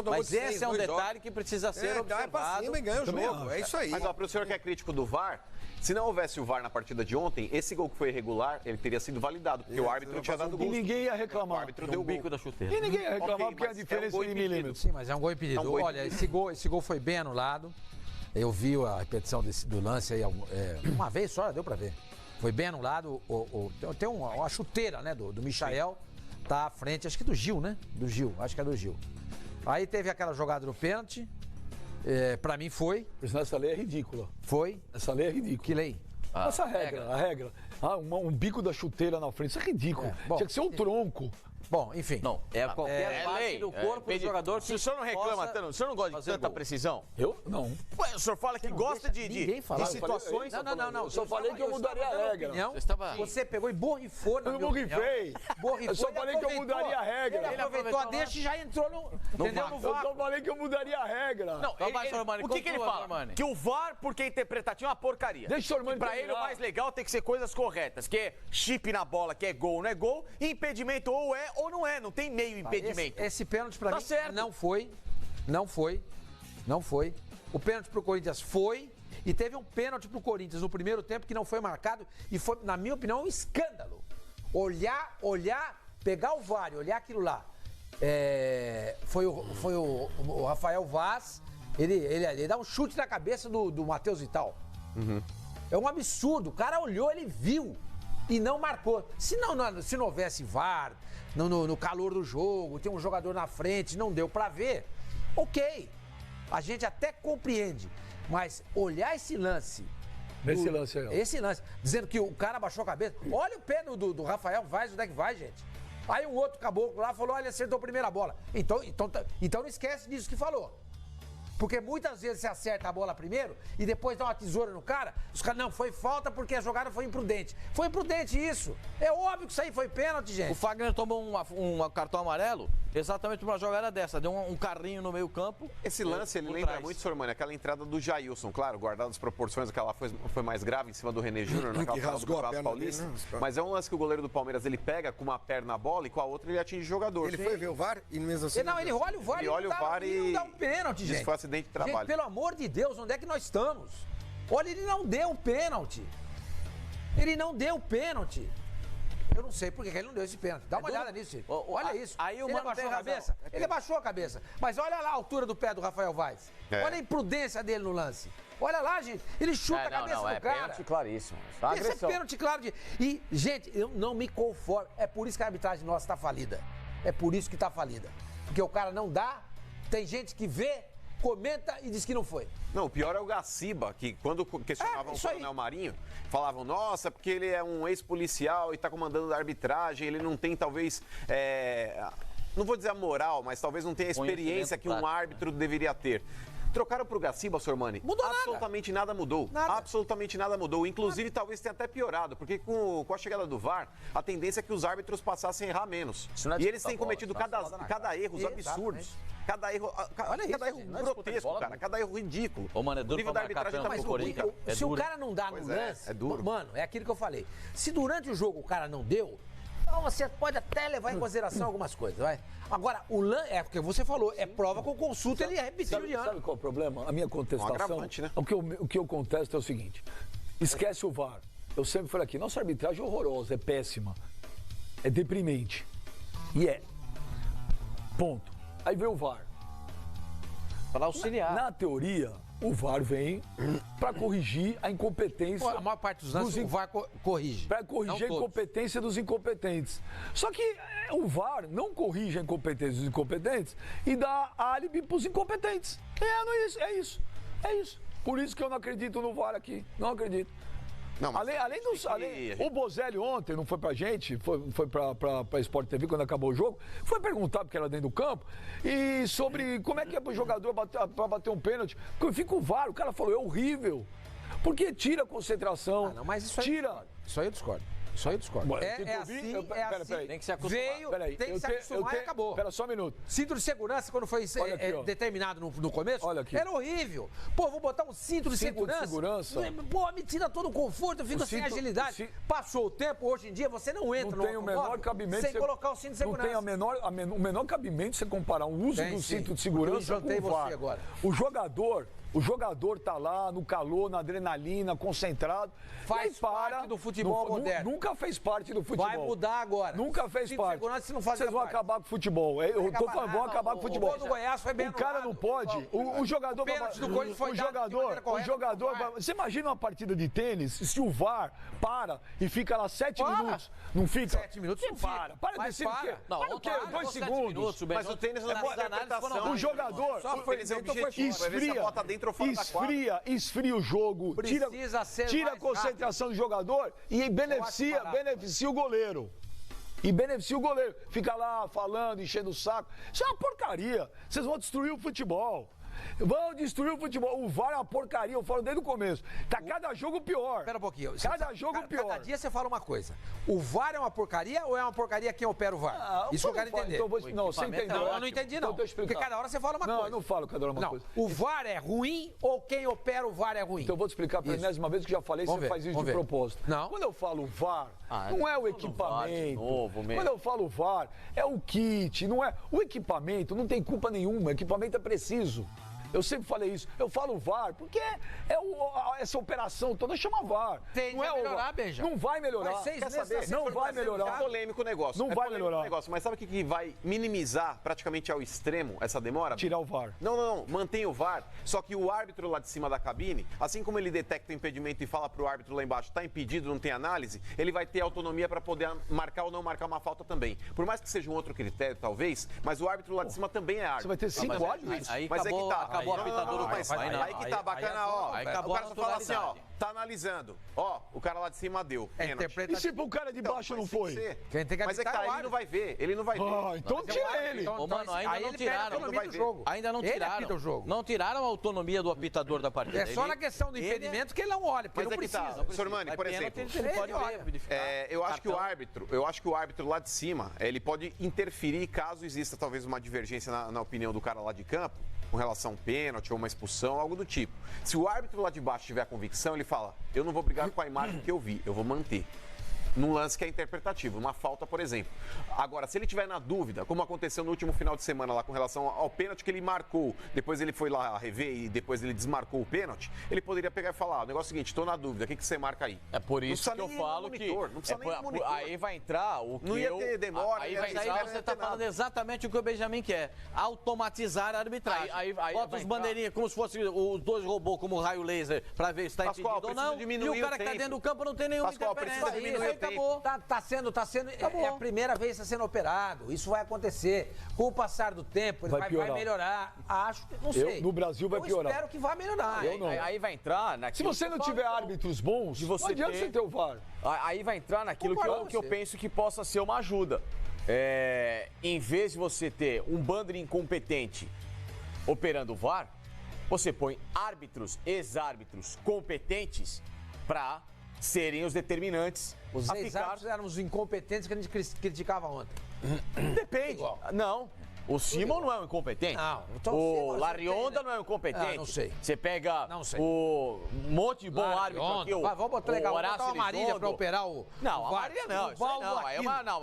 Mas esse é um detalhe que precisa ser observado. Dá pra cima e ganha o jogo, é isso aí. Mas, ó, para o senhor que é crítico do VAR, se não houvesse o VAR na partida de ontem, esse gol que foi irregular, ele teria sido validado, porque o árbitro tinha dado gol. E ninguém ia reclamar. O árbitro deu o bico da chuteira. E ninguém ia reclamar porque a mas diferença é um de gol milímetros. Sim, mas é um gol impedido. É um gol Olha, esse gol foi bem anulado. Eu vi a repetição do lance aí uma vez só, deu pra ver. Foi bem anulado. Tem uma chuteira, né, do Michael, tá à frente, acho que do Gil, né? Do Gil, acho que é do Gil. Aí teve aquela jogada do pênalti. Pra mim foi. Essa lei é ridícula. Foi. Essa lei é ridícula. Que lei? Essa regra, a regra. Um bico da chuteira na frente, isso é ridículo. Bom, tinha que ser um tronco. Bom, enfim. Não, é qualquer parte lei, do corpo do jogador que Se o senhor não reclama tanto, o senhor não gosta de tanta precisão? Eu? Não. Ué, o senhor fala que gosta de situações... Não. Eu só falei que eu mudaria a regra. Você pegou e borrifou na Eu não borrifei. Eu só falei que eu mudaria a regra. Ele aproveitou a deixa e já entrou no Eu só falei que eu mudaria a regra. Não, o que ele fala? Que o VAR, porque é interpretativo, é uma porcaria. Deixa o senhor Armani Pra ele, o mais legal tem que ser coisas corretas, que é chip na bola, que é gol, não é gol, e impedimento ou é ou não é, não tem meio impedimento. Esse pênalti pra Tá mim certo. não foi. O pênalti pro Corinthians foi. E teve um pênalti pro Corinthians no primeiro tempo que não foi marcado. E foi, na minha opinião, um escândalo. Olhar, pegar o VAR e olhar aquilo lá. Foi o Rafael Vaz. Ele dá um chute na cabeça do Matheus Vital. É um absurdo. O cara olhou, ele viu. E não marcou. Se não houvesse VAR, no calor do jogo, tem um jogador na frente, não deu pra ver, ok. A gente até compreende. Mas olhar esse lance... Esse lance, dizendo que o cara baixou a cabeça. Olha o pé do Rafael Vaz, onde é que vai, gente? Aí um outro caboclo lá falou, olha, acertou a primeira bola. Então não esquece disso que falou. Porque muitas vezes você acerta a bola primeiro e depois dá uma tesoura no cara. Os caras, não, foi falta porque a jogada foi imprudente. Foi imprudente isso. É óbvio que isso aí foi pênalti, gente. O Fagner tomou um cartão amarelo exatamente uma jogada dessa. Deu um carrinho no meio campo. Esse lance, ele lembra muito, senhor Mano, aquela entrada do Jailson, claro, guardado as proporções, aquela foi mais grave em cima do René Júnior, naquela final do Campeonato Paulista. Mas é um lance que o goleiro do Palmeiras, ele pega com uma perna a bola e com a outra ele atinge o jogador. Ele foi ver o VAR e mesmo assim... Ele olha o VAR e não dá um pênalti, gente. Isso foi acidente de trabalho. Gente, pelo amor de Deus, onde é que nós estamos? Olha, ele não deu o pênalti. Ele não deu o pênalti. Eu não sei por que ele não deu esse pênalti. Dá uma olhada nisso, filho. Olha isso. Aí o ele Mano abaixou tem a cabeça. Ele abaixou a cabeça. Mas olha lá a altura do pé do Rafael Vaz. Olha a imprudência dele no lance. Olha lá, gente. Ele chuta a cabeça do cara. Pênalti claríssimo. Esse é pênalti claro de... E, gente, eu não me conformo. É por isso que a arbitragem nossa está falida. É por isso que está falida. Porque o cara não dá, tem gente que vê, comenta e diz que não foi. Não, o pior é o Gaciba, que quando questionavam o Coronel Marinho, falavam, nossa, porque ele é um ex-policial e está comandando a arbitragem, ele não tem, talvez, não vou dizer a moral, mas talvez não tenha a experiência que um árbitro deveria ter. Trocaram pro Gaciba, Sormani. Mudou absolutamente nada mudou. Absolutamente nada mudou. Inclusive, talvez tenha até piorado, porque com a chegada do VAR, a tendência é que os árbitros passassem a errar menos. E eles têm cometido cada erro absurdos. Cada erro grotesco, cara. Cada erro ridículo. Ô, mano, é duro o nível da arbitragem tá muito Corinthians. Se o cara não dá no lance, é duro. Mano, é aquilo que eu falei. Se durante o jogo o cara não deu, então você pode até levar em consideração algumas coisas, vai. Agora, o lance, porque você falou, é prova com consulta, ele repetiu de ano. Sabe qual é o problema? A minha contestação, agravante, né? o que eu contesto é o seguinte, esquece o VAR. Eu sempre falei aqui, nossa arbitragem é horrorosa, é péssima, é deprimente. E é. Ponto. Aí veio o VAR. Para auxiliar. Na teoria, o VAR vem para corrigir a incompetência. A maior parte dos lances o VAR corrige. Para corrigir a incompetência dos incompetentes. Só que o VAR não corrige a incompetência dos incompetentes e dá álibi para os incompetentes. É isso. Por isso que eu não acredito no VAR aqui. Não acredito. Não, o Bozelli ontem, não foi pra gente, foi pra Sport TV quando acabou o jogo, foi perguntar, porque era dentro do campo, e sobre como é que é pro jogador pra bater um pênalti. Porque fica o VAR, o cara falou, é horrível. Porque tira a concentração, mas isso aí, tira... Isso aí eu discordo. Isso aí eu discordo. Tem que ouvir? Peraí. Tem que se acostumar. Tem que se acostumar e acabou. Espera só um minuto. Cinto de segurança, quando foi aqui, determinado no começo, Olha aqui. era horrível. Pô, vou botar um cinto de segurança. Pô, me tira todo o conforto, eu fico sem agilidade. Passou o tempo, hoje em dia você não entra não tem o menor cabimento sem colocar o cinto de segurança. Não tem o menor cabimento você comparar o uso do cinto de segurança com o VAR. Agora. O jogador tá lá no calor, na adrenalina, concentrado. Faz parte do futebol moderno. Nunca fez parte do futebol. Vai mudar agora. Nunca fez parte. Vocês vão acabar com o futebol. Eu tô falando, vão acabar com o futebol. O gol do Goiás foi bem O cara não pode. O jogador. O jogador. Você imagina uma partida de tênis se o VAR para e fica lá 7 minutos. Não fica? 7 minutos não para. Para de ser o quê? Não, o quê? 2 segundos. Mas o tênis não é interpretação. O jogador esfria o jogo, tira a concentração do jogador e beneficia o goleiro. Fica lá falando, enchendo o saco. Isso é uma porcaria. Vocês vão destruir o futebol. Vão destruir o futebol. O VAR é uma porcaria, eu falo desde o começo. Tá cada jogo pior. Espera um pouquinho. Cada jogo pior. Cada dia você fala uma coisa. O VAR é uma porcaria ou é uma porcaria quem opera o VAR? Isso que eu quero entender. Não, você entendeu. Não, eu não entendi, não. Porque cada hora você fala uma coisa. Não, eu não falo cada hora uma coisa. O VAR é ruim ou quem opera o VAR é ruim? Então eu vou te explicar pela enésima vez que já falei, você faz isso de propósito. Não. Quando eu falo VAR, não é o equipamento. Quando eu falo VAR, é o kit, não é. O equipamento não tem culpa nenhuma, o equipamento é preciso. Eu sempre falei isso. Eu falo VAR porque essa operação toda chama VAR. Tem que melhorar, Benja. Não vai melhorar. Não vai melhorar. É polêmico o negócio. Não vai melhorar. Mas sabe o que vai minimizar praticamente ao extremo essa demora? Tirar o VAR. Não. Mantém o VAR. Só que o árbitro lá de cima da cabine, assim como ele detecta o impedimento e fala pro árbitro lá embaixo, tá impedido, não tem análise, ele vai ter autonomia para poder marcar ou não marcar uma falta também. Por mais que seja um outro critério, talvez, mas o árbitro lá de cima também é árbitro. Você vai ter 5 árbitros. Mas é que tá. Acabou a pitadura. Aí que tá bacana, ó. Aí O cara só fala assim, ó, tá analisando. Ó, o cara lá de cima deu. E se o cara de baixo não foi? Mas é que tá, ele não vai ver. Ele não vai ver. Então tira ele. Ô, mano, ainda não tiraram. Ainda não tiraram. Não tiraram a autonomia do apitador da partida. É só na questão do impedimento que ele não olha, porque não precisa. Sormani, por exemplo, eu acho que o árbitro lá de cima, ele pode interferir caso exista talvez uma divergência na opinião do cara lá de campo, com relação a um pênalti ou uma expulsão, algo do tipo. Se o árbitro lá de baixo tiver a convicção, ele fala, eu não vou brigar com a imagem que eu vi, eu vou manter. Num lance que é interpretativo, uma falta, por exemplo. Agora, se ele tiver na dúvida, como aconteceu no último final de semana lá com relação ao pênalti que ele marcou, depois ele foi lá rever e depois ele desmarcou o pênalti, ele poderia pegar e falar, o negócio é o seguinte, tô na dúvida, o que você marca aí? É por isso que eu falo que... Não precisa nem monitor. Aí vai entrar o que não ia ter demora. Aí você tá falando exatamente o que o Benjamin quer, automatizar a arbitragem. Aí bota os bandeirinhas como se fosse os dois robôs como raio laser pra ver se tá impedido ou não, e o cara que tá dentro do campo não tem nenhuma interferência. Aí acabou. Tá sendo é a primeira vez que está sendo operado. Isso vai acontecer. Com o passar do tempo, ele vai melhorar. Acho que, não sei. No Brasil vai piorar. Eu espero que vai melhorar. Aí vai entrar naquilo. Se você não tiver árbitros bons, não adianta você ter o VAR. Aí vai entrar naquilo que eu penso que possa ser uma ajuda. Em vez de você ter um bando de incompetente operando o VAR, você põe árbitros, ex-árbitros competentes para serem os determinantes. Os ex-árbitros eram os incompetentes que a gente criticava ontem. Depende. Não. O Simon não é um incompetente. Não. Então, o Larionda não é um incompetente. Não sei. Você pega o monte de bom árbitro aqui. Vamos botar legal. Vamos botar uma Marília pra operar o... Não, a Marília não.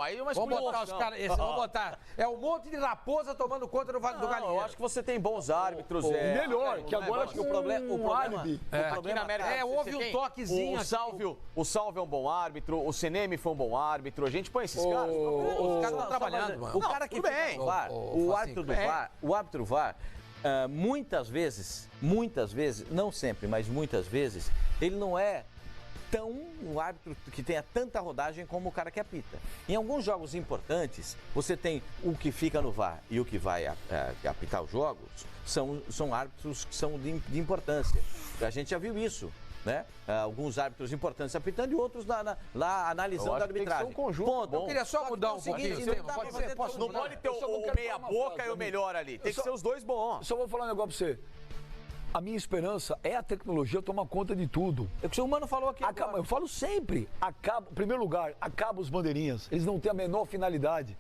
Aí é uma vamos botar os caras... Vamos botar... É um monte de raposa tomando conta do galinheiro. Eu acho que você tem bons árbitros. Melhor, que agora acho que o problema... Aqui na América... Houve um toquezinho. O Salve é um bom árbitro. O Seneme foi um bom árbitro. A gente põe esses caras. Os caras estão trabalhando, mano. O cara que fica no VAR... O árbitro VAR, muitas vezes, não sempre, mas muitas vezes, ele não é tão um árbitro que tenha tanta rodagem como o cara que apita. Em alguns jogos importantes, você tem o que fica no VAR e o que vai apitar os jogos, são árbitros que são de importância. A gente já viu isso. Né? Alguns árbitros importantes apitando e outros lá analisando a arbitragem. Tem que ser um conjunto. Bom, eu queria só mudar um pouquinho. Não pode ter o meia boca e o melhor ali. Tem que ser os dois bons. Só vou falar um negócio pra você. A minha esperança é a tecnologia tomar conta de tudo. É o que o Mano falou aqui agora. Eu falo sempre, em primeiro lugar, acaba os bandeirinhas. Eles não têm a menor finalidade.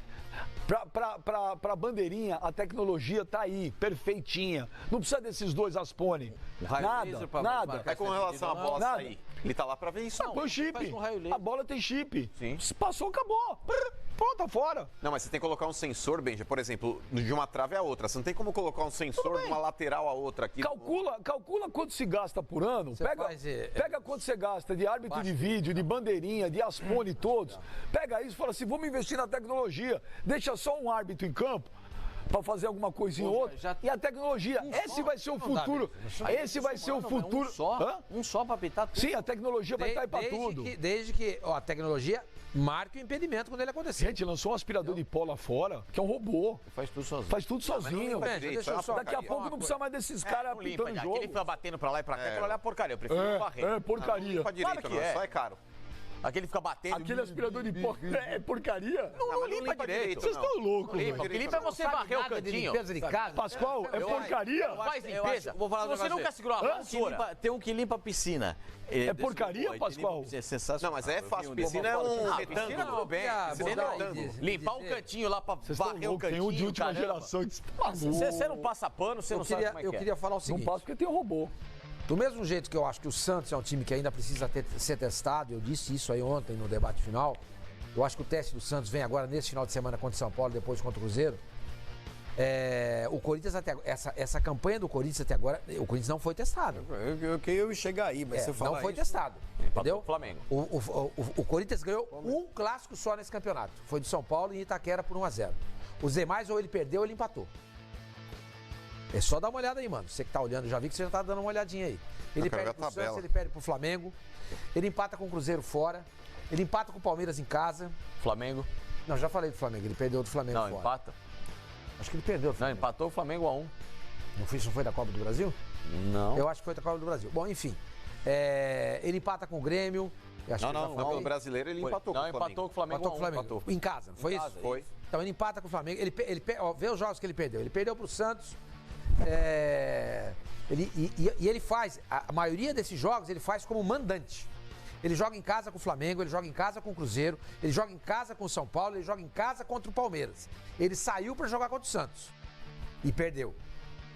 Pra bandeirinha, a tecnologia tá aí, perfeitinha. Não precisa desses dois Aspone. Nada. É com relação à bola sair. Ele tá lá pra ver isso. Põe chip. A bola tem chip. Sim. Se passou, acabou. Pronto, tá fora. Não, mas você tem que colocar um sensor, Benja, por exemplo, de uma trave à outra. Você não tem como colocar um sensor de uma lateral à outra aqui. Calcula quanto se gasta por ano. Pega quanto você gasta de árbitro de vídeo, de bandeirinha, de Aspone todos. Pega isso e fala assim, vamos investir na tecnologia. Deixa só um árbitro em campo para fazer alguma coisinha ou outra. E a tecnologia, esse vai ser o futuro. Esse vai ser o futuro. Um só para apitar tudo. Sim, a tecnologia vai estar aí para tudo. Desde que a tecnologia marque o impedimento quando ele acontecer. Gente, lançou um aspirador de pó lá fora, que é um robô. Faz tudo sozinho. Faz tudo sozinho. Daqui a pouco não precisa mais desses caras apitando o jogo. Aquele fica batendo pra lá e pra cá, aquilo ali é porcaria. Eu prefiro varrer. É porcaria. Claro que é. Só é caro. Aquele fica batendo. Aquele aspirador de pó é porcaria? Não limpa direito. Vocês estão loucos. O que limpa é você varrer o cantinho. De casa. Pascoal, é porcaria? Faz limpeza. Você nunca segurou a vassoura. Tem um que limpa a piscina. É porcaria, Pascoal? É sensacional. Não, mas é fácil. Piscina é um retângulo. Tudo bem. Limpar um cantinho lá pra varrer o cantinho. Tem um de última geração que você não passa pano, você não sabe como é que é. Eu queria falar o seguinte. Não passa porque tem um robô. Do mesmo jeito que eu acho que o Santos é um time que ainda precisa ser testado, eu disse isso aí ontem no debate final, eu acho que o teste do Santos vem agora nesse final de semana contra o São Paulo, depois contra o Cruzeiro. O Corinthians até essa campanha do Corinthians até agora, o Corinthians não foi testado. Eu ia chegar aí, mas você fala não foi isso, testado, entendeu? O Flamengo. O Corinthians ganhou um clássico só nesse campeonato. Foi do São Paulo e Itaquera por 1-0. Os demais ou ele perdeu ou ele empatou. É só dar uma olhada aí, mano. Você que tá olhando, já vi que você já tá dando uma olhadinha aí. Ele perde pro Santos, ele perde pro Flamengo. Ele empata com o Cruzeiro fora. Ele empata com o Palmeiras em casa. Flamengo. Não, já falei do Flamengo. Ele perdeu do Flamengo fora. Não, empata. Acho que ele perdeu. Não, empatou o Flamengo a 1. Não foi da Copa do Brasil? Não. Eu acho que foi da Copa do Brasil. Bom, enfim. Ele empata com o Grêmio. No brasileiro ele empatou com o Flamengo. Não, empatou com o Flamengo. Empatou com o Flamengo. Em casa, não foi isso? Foi. Então ele empata com o Flamengo. Vê os jogos que ele perdeu. Ele perdeu pro Santos. Ele faz, a maioria desses jogos ele faz como mandante. Ele joga em casa com o Flamengo, ele joga em casa com o Cruzeiro, ele joga em casa com o São Paulo, ele joga em casa contra o Palmeiras. Ele saiu para jogar contra o Santos e perdeu.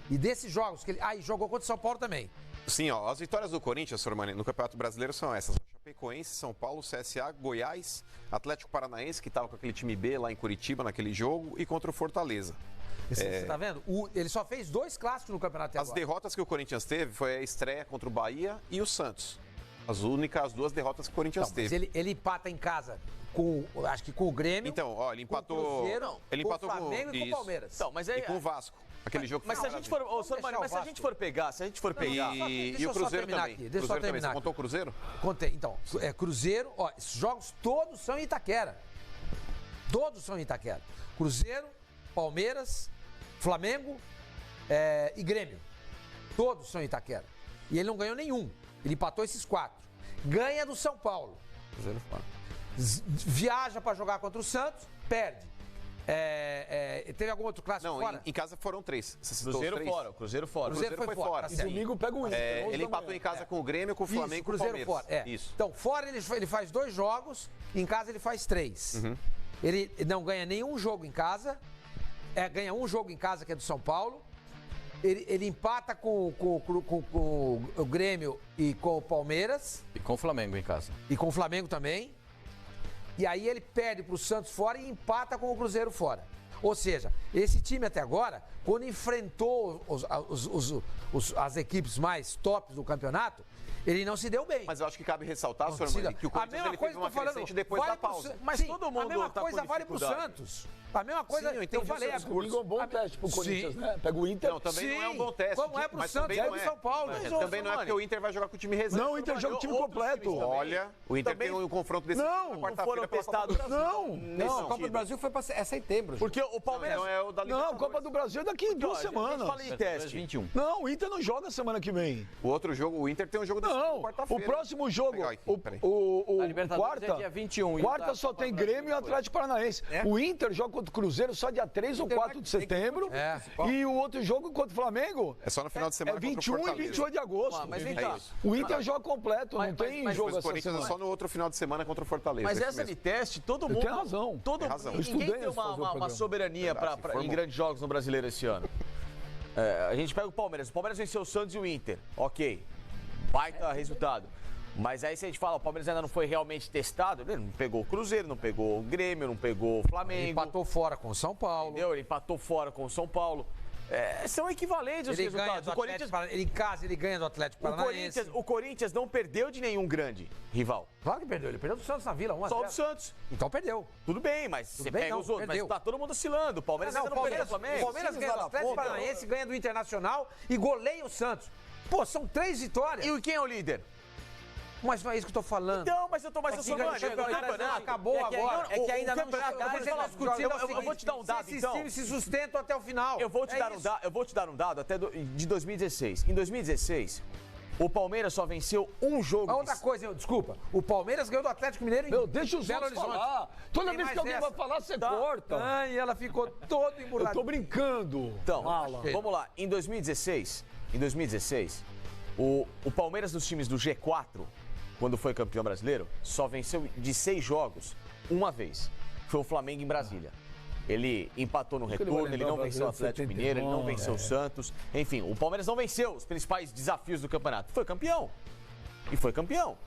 E desses jogos que ele jogou contra o São Paulo também. Sim, as vitórias do Corinthians, Sormani, no Campeonato Brasileiro são essas: Chapecoense, São Paulo, CSA, Goiás, Atlético Paranaense, que estava com aquele time B lá em Curitiba naquele jogo, e contra o Fortaleza. Você tá vendo? Ele só fez 2 clássicos no campeonato até agora. As derrotas que o Corinthians teve foi a estreia contra o Bahia e o Santos. As 2 derrotas que o Corinthians teve. Mas ele empata em casa acho que com o Grêmio. Então, ele empatou. Com o Cruzeiro, ele empatou com o Flamengo e com o Palmeiras. Então, mas e com o Vasco. Aquele jogo que mas se a gente for, se a gente for pegar, e o Cruzeiro também. Deixa eu só terminar. Você contou o Cruzeiro? Contei. Então, Cruzeiro, esses jogos todos são em Itaquera. Todos são em Itaquera. Cruzeiro, Palmeiras, Flamengo e Grêmio. Todos são em Itaquera. E ele não ganhou nenhum. Ele empatou esses 4. Ganha do São Paulo. Cruzeiro fora. Viaja para jogar contra o Santos, perde. Teve algum outro clássico fora? Em casa foram 3. Cruzeiro fora. Cruzeiro foi fora. E domingo pega o Inter. Ele empatou em casa com o Grêmio, com o Flamengo e com o Cruzeiro Palmeiras. Fora. Isso. Então, fora ele faz 2 jogos, em casa ele faz 3. Uhum. Ele não ganha nenhum jogo em casa, ganha um jogo em casa que é do São Paulo. Ele empata com o Grêmio e com o Palmeiras. E com o Flamengo em casa. E com o Flamengo também. E aí ele perde pro Santos fora e empata com o Cruzeiro fora. Ou seja, esse time até agora, quando enfrentou as equipes mais tops do campeonato, ele não se deu bem. Mas eu acho que cabe ressaltar, senhor Mani, que o Corinthians ele teve uma crescente depois da pausa. Mas todo mundo a mesma tá coisa com vale pro Santos. A mesma coisa, sim, eu falei. Domingo é um bom teste pro Corinthians, né? Pega o Inter. Não, também não é um bom teste. Como é pro Santos, é pro São Paulo. Também não é porque o Inter vai jogar com o time reserva. Não, o Inter joga o time completo. Olha, o Inter tem um confronto desse não foram testados. Não, a Copa do Brasil foi é setembro. Porque o Palmeiras não é o da Não, a Copa do Brasil é daqui 2 semanas. Fala em teste. 21. Não, o Inter não joga semana que vem. O outro jogo, o Inter tem um jogo da Não, o próximo jogo, o quarta, é dia 21, quarta só tem Grêmio e Atlético Paranaense. O Inter joga contra o Cruzeiro só dia 3 ou 4 de setembro. E o outro jogo contra o Flamengo é só no final de semana. É 21 e 28 de agosto. Mas vem cá. O Inter joga completo, não tem jogo Mas o essa Corinthians semana. só no outro final de semana contra o Fortaleza. Mas essa de teste, todo mundo. Tem razão. Todo, razão. Ninguém tem uma soberania em grandes jogos no Brasileiro esse ano. A gente pega o Palmeiras. O Palmeiras venceu o Santos e o Inter. Ok. Baita resultado. Mas aí se a gente fala, o Palmeiras ainda não foi realmente testado, ele não pegou o Cruzeiro, não pegou o Grêmio, não pegou o Flamengo. Ele empatou fora com o São Paulo. Entendeu? Ele empatou fora com o São Paulo. São equivalentes os resultados. O Corinthians, ele em casa, ele ganha do Atlético Paranaense. O Corinthians não perdeu de nenhum grande rival. Claro que perdeu. Ele perdeu do Santos na Vila, 1-0. Só do Santos. Então perdeu. Tudo bem, mas você bem, pega não, os outros. perdeu. Mas tá todo mundo oscilando. O Palmeiras ainda não perdeu o Flamengo. O Palmeiras ganha do Atlético Paranaense, ganha do Internacional e goleia o Santos. Pô, são 3 vitórias. E quem é o líder? Mas não é isso que eu tô falando. Então, mas eu sou campeonato acabou agora. É que ainda não chegou. Eu vou te dar um dado, então. Esses times se sustentam até o final. Eu vou te dar um dado até de 2016. Em 2016, o Palmeiras só venceu um jogo. Outra coisa, desculpa. O Palmeiras ganhou do Atlético Mineiro em Meu, deixa os Belo outros Horizonte. falar. Toda vez que alguém vai falar, você corta. Ai, ela ficou toda emburrada. Eu tô brincando. Então, vamos lá. Em 2016, o Palmeiras dos times do G4, quando foi campeão brasileiro, só venceu de 6 jogos uma vez. Foi o Flamengo em Brasília. Ele empatou no retorno, ele não venceu o Atlético Mineiro, ele não venceu o Santos. Enfim, o Palmeiras não venceu os principais desafios do campeonato. Foi campeão. E foi campeão.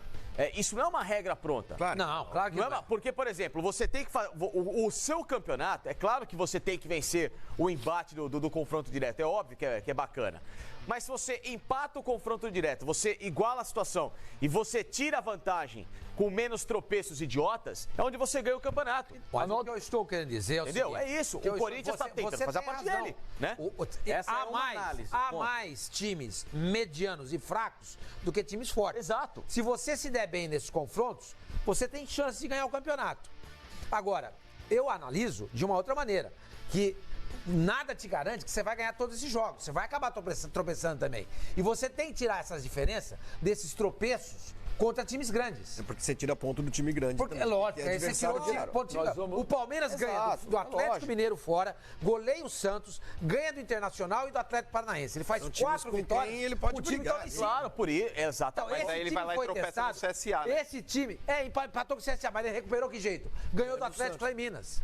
Isso não é uma regra pronta. Claro. Não, claro que não. Porque, por exemplo, você tem que fazer. O seu campeonato, é claro que você tem que vencer o embate do confronto direto. É óbvio que é bacana. Mas se você empata o confronto direto, você iguala a situação e você tira a vantagem com menos tropeços idiotas, é onde você ganha o campeonato. Mas o que eu estou querendo dizer é o Entendeu? seguinte, É isso. O Corinthians está tentando fazer a parte dele. Né? Há mais times medianos e fracos do que times fortes. Exato. Se você se der bem nesses confrontos, você tem chance de ganhar o campeonato. Agora, eu analiso de uma outra maneira, que nada te garante que você vai ganhar todos esses jogos. Você vai acabar tropeçando também. E você tem que tirar essas diferenças desses tropeços contra times grandes. É porque você tira ponto do time grande. É lógico, aí você tirou ponto do time. O Palmeiras ganha do Atlético Mineiro fora, goleia o Santos, ganha do Internacional e do Atlético Paranaense. Ele faz 4 vitórias. Ele pode brigar. Claro, por isso, exatamente. Mas aí ele vai lá e tropeça no CSA, né? Esse time, empatou com o CSA, mas ele recuperou que jeito? Ganhou do Atlético lá em Minas.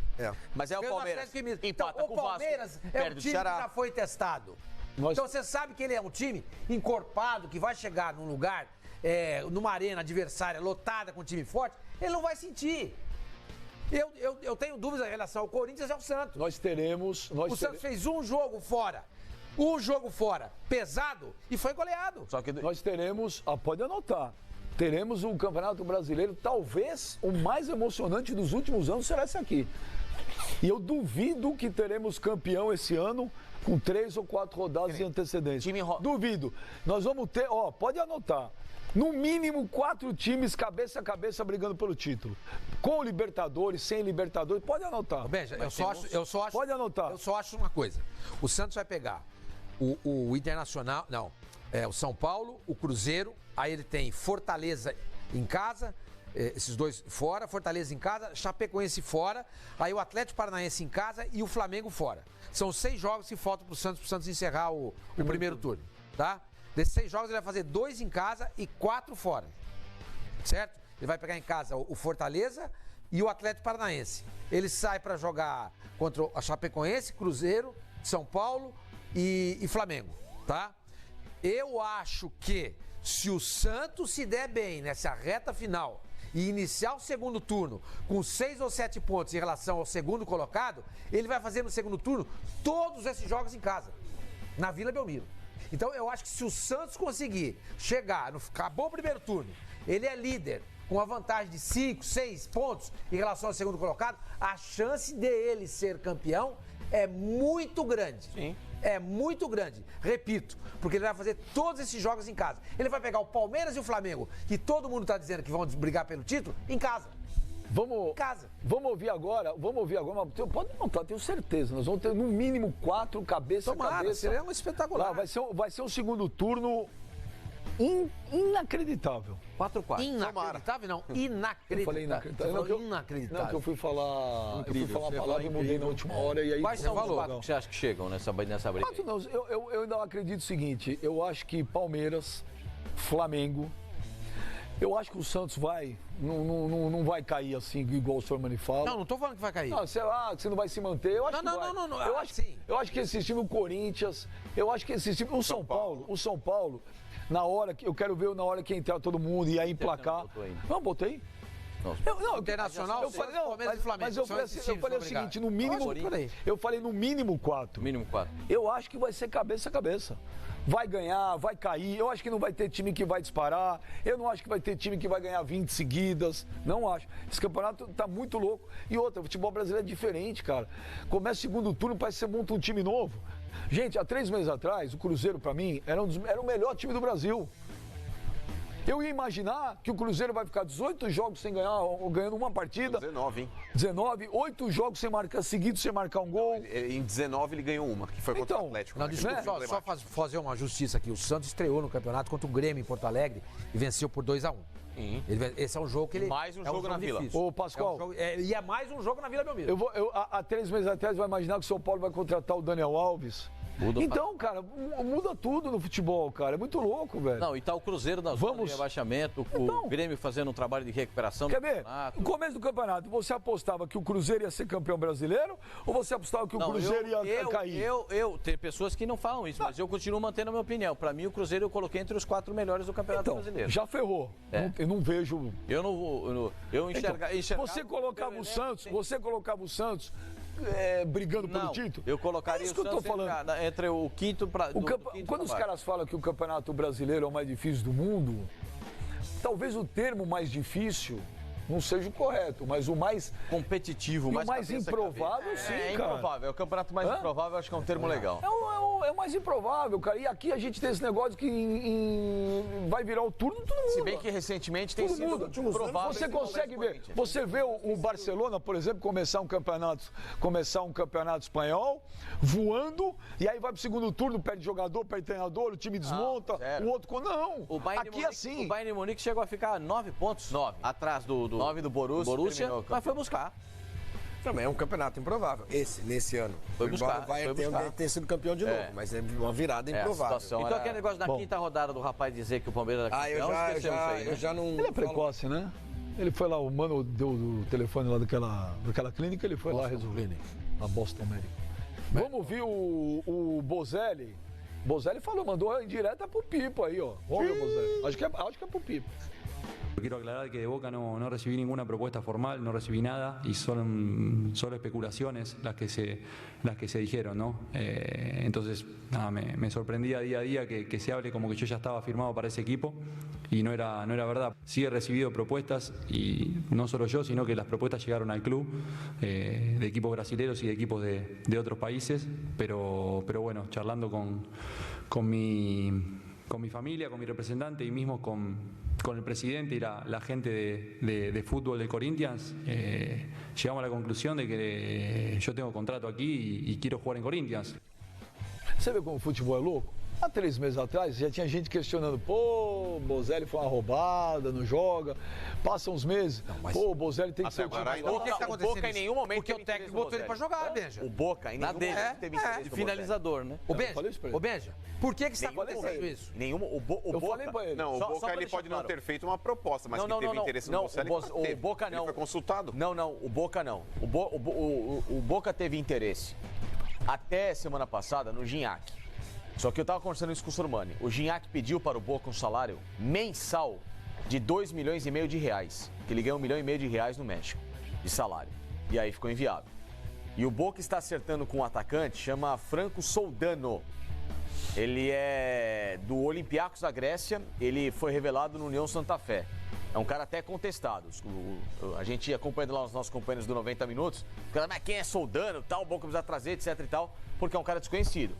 Mas é o Palmeiras. Então, o Palmeiras é um time que já foi testado. Então você sabe que ele é um time encorpado, que vai chegar num lugar, numa arena adversária lotada com um time forte, ele não vai sentir. Eu tenho dúvidas em relação ao Corinthians e ao Santos. Nós teremos... O Santos fez um jogo fora, pesado, e foi goleado. Só que nós teremos, pode anotar, teremos um Campeonato Brasileiro, talvez o mais emocionante dos últimos anos será esse aqui. E eu duvido que teremos campeão esse ano com 3 ou 4 rodadas de antecedência. Duvido. Nós vamos ter, pode anotar, no mínimo 4 times cabeça a cabeça brigando pelo título. Com Libertadores, sem Libertadores, pode anotar. Beja, eu só acho. Pode anotar. Eu só acho uma coisa. O Santos vai pegar o Internacional, o São Paulo, o Cruzeiro, aí ele tem Fortaleza em casa, esses dois fora, Fortaleza em casa, Chapecoense fora, aí o Atlético Paranaense em casa e o Flamengo fora. São 6 jogos que faltam pro Santos encerrar o primeiro turno, tá? Desses 6 jogos ele vai fazer 2 em casa e 4 fora, certo? Ele vai pegar em casa o Fortaleza e o Atlético Paranaense. Ele sai para jogar contra a Chapecoense, Cruzeiro, São Paulo e Flamengo, tá? Eu acho que se o Santos se der bem nessa reta final e iniciar o segundo turno com 6 ou 7 pontos em relação ao segundo colocado, ele vai fazer no segundo turno todos esses jogos em casa, na Vila Belmiro. Então eu acho que se o Santos conseguir chegar, acabou o primeiro turno, ele é líder, com uma vantagem de 5, 6 pontos em relação ao segundo colocado, a chance dele ser campeão é muito grande. Sim. É muito grande. Repito, porque ele vai fazer todos esses jogos em casa. Ele vai pegar o Palmeiras e o Flamengo, que todo mundo está dizendo que vão brigar pelo título, em casa. Vamos ouvir agora, mas pode notar, tenho certeza, nós vamos ter no mínimo 4 cabeça a cabeça. Seria um espetacular. Vai ser um segundo turno inacreditável. 4-4. Inacreditável, não. Inacreditável. Eu falei inacreditável. Você Não, falou inacreditável. Não, que eu fui falar. Incrível. Eu fui falar Você uma palavra e falou mudei na última hora e aí. Quais são os falou, 4 que você acha que chegam nessa briga? 4 não, eu ainda acredito o seguinte, eu acho que Palmeiras, Flamengo, eu acho que o Santos não vai cair assim, igual o senhor Mani fala. Não tô falando que vai cair. Não, sei lá, que você não vai se manter, eu acho que vai. Não. Eu acho, sim. eu acho que esse time, o Corinthians, eu acho que esse time, o São Paulo, na hora que, eu quero ver na hora que entrar todo mundo e aí emplacar. Não, botei. Não, Internacional, eu falei, Palmeiras e Flamengo. mas eu São falei, esses assim, eu times, falei o obrigado. seguinte, no mínimo, eu falei no mínimo 4. Mínimo 4. Eu acho que vai ser cabeça a cabeça. Vai ganhar, vai cair. Eu acho que não vai ter time que vai disparar. Eu não acho que vai ter time que vai ganhar 20 seguidas. Não acho. Esse campeonato tá muito louco. E outra, o futebol brasileiro é diferente, cara. Começa o segundo turno, parece que você monta um time novo. Gente, há 3 meses atrás, o Cruzeiro, pra mim, era o melhor time do Brasil. Eu ia imaginar que o Cruzeiro vai ficar 18 jogos sem ganhar, ou ganhando uma partida. 19, hein? 19, 8 jogos seguidos sem marcar um gol. Em 19 ele ganhou uma, que foi contra Então, o Atlético. Não, né? desculpa, só fazer uma justiça aqui. O Santos estreou no campeonato contra o Grêmio em Porto Alegre e venceu por 2-1. Esse é um jogo que ele... Mais um jogo na Vila. Ô, Pascoal. E é mais um jogo na Vila Belmiro. Há 3 meses atrás, vai imaginar que o São Paulo vai contratar o Daniel Alves? Então, cara, muda tudo no futebol, cara. É muito louco, velho. Não, e tá o Cruzeiro na zona de rebaixamento, o Grêmio fazendo um trabalho de recuperação. Quer ver? No começo do campeonato, você apostava que o Cruzeiro ia ser campeão brasileiro ou você apostava que o Cruzeiro ia cair? Tem pessoas que não falam isso, mas eu continuo mantendo a minha opinião. Pra mim, o Cruzeiro eu coloquei entre os 4 melhores do Campeonato Brasileiro. Já ferrou. Eu não vejo... Eu não vou... Eu enxergar... Você colocava o Santos... brigando pelo título? Eu colocaria isso que eu tô falando. Entre o quinto para... Quando os caras falam que o Campeonato Brasileiro é o mais difícil do mundo, talvez o termo mais difícil não seja o correto, mas o mais competitivo, o mais improvável, sim, cara. Improvável. É o campeonato mais improvável, acho que é um termo legal. É o mais improvável, cara. E aqui a gente tem esse negócio que vai virar o turno todo mundo. Se bem que recentemente tem sido provável. Você consegue ver, você vê o Barcelona, por exemplo, começar um campeonato espanhol, voando, e aí vai pro segundo turno, perde jogador, perde treinador, o time desmonta, o outro... Não, aqui é assim. O Bayern de Munique chegou a ficar 9 pontos atrás do 9 do Borussia, mas foi buscar. Também é um campeonato improvável. Nesse ano. Foi buscar. O Bayern ter sido campeão de novo, mas é uma virada improvável. Então aquele negócio da quinta rodada do rapaz dizer que o Palmeiras era campeão, eu já não... Ele é precoce, né? Ele foi lá, o mano deu o telefone lá daquela clínica, ele foi lá resolver. A Boston Medical. Vamos ver o Bozelli. Bozelli falou, mandou em direta pro Pipo aí, ó. Vamos ver o Bozelli. Acho que é pro Pipo. Quiero aclarar que de Boca no recibí ninguna propuesta formal, no recibí nada y son solo especulaciones las que se dijeron, ¿no? Entonces, nada, me sorprendía día a día que se hable como que yo ya estaba firmado para ese equipo y no era verdad. Sí he recibido propuestas y no solo yo, sino que las propuestas llegaron al club de equipos brasileños y de equipos de otros países, pero bueno, charlando con mi familia, con mi representante y mismo con el presidente y la gente de fútbol del Corinthians, llegamos a la conclusión de que yo tengo contrato aquí y quiero jugar en Corinthians. Você vê como o futebol é louco? Há 3 meses atrás já tinha gente questionando, o Bozelli foi uma roubada, não joga. Passam uns meses, o Bozelli tem que ser o titular. O que está acontecendo? Boca em nenhum momento porque o técnico botou ele para jogar, Benja. O Boca em nenhum momento teve interesse no finalizador, né? O Benja, por que está acontecendo isso? O Boca... Não, o Boca ele pode não ter feito uma proposta, mas que teve interesse no Bocelli, o Boca não. Ele foi consultado. Não, o Boca não. O Boca teve interesse até semana passada no Gignac. Só que eu tava conversando isso com o Sormani. O Gignac pediu para o Boca um salário mensal de 2,5 milhões de reais. Que ele ganha 1,5 milhão de reais no México, de salário. E aí ficou inviável. E o Boca está acertando com um atacante, chama Franco Soldano. Ele é do Olympiacos da Grécia, ele foi revelado no União Santa Fé. É um cara até contestado. A gente acompanhando lá os nossos companheiros do 90 Minutos. O cara, mas quem é Soldano, tal, o Boca precisa trazer, etc e tal, porque é um cara desconhecido.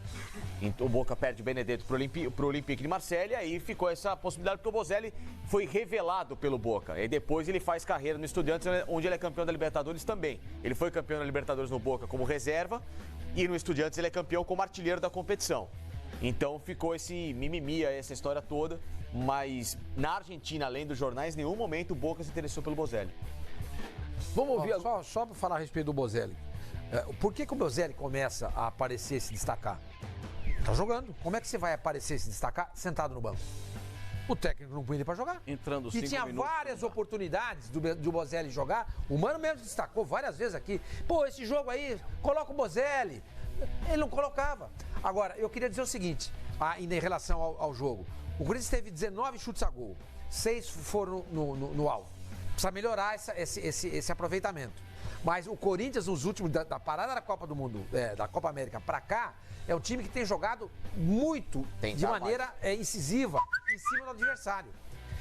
Então, o Boca perde o Benedetto pro Olympique de Marseille, e aí ficou essa possibilidade, porque o Bozelli foi revelado pelo Boca. E depois ele faz carreira no Estudiantes, onde ele é campeão da Libertadores também. Ele foi campeão da Libertadores no Boca como reserva, e no Estudiantes ele é campeão como artilheiro da competição. Então ficou esse mimimi, essa história toda. mas na Argentina, além dos jornais, em nenhum momento o Boca se interessou pelo Bozelli. Vamos ouvir só para falar a respeito do Bozelli. Por que o Bozelli começa a aparecer e se destacar? Tá jogando. Como é que você vai aparecer e se destacar sentado no banco? O técnico não põe ele para jogar. Entrando 5 minutos. E tinha várias oportunidades do Bozelli jogar. O Mano mesmo destacou várias vezes aqui. Pô, esse jogo aí, coloca o Bozelli. Ele não colocava. Agora, eu queria dizer o seguinte, em relação ao jogo. O Corinthians teve 19 chutes a gol. 6 foram no alvo. Precisa melhorar esse aproveitamento. Mas o Corinthians, nos últimos, da parada da Copa do Mundo, da Copa América pra cá, é um time que tem jogado muito, de maneira incisiva, em cima do adversário.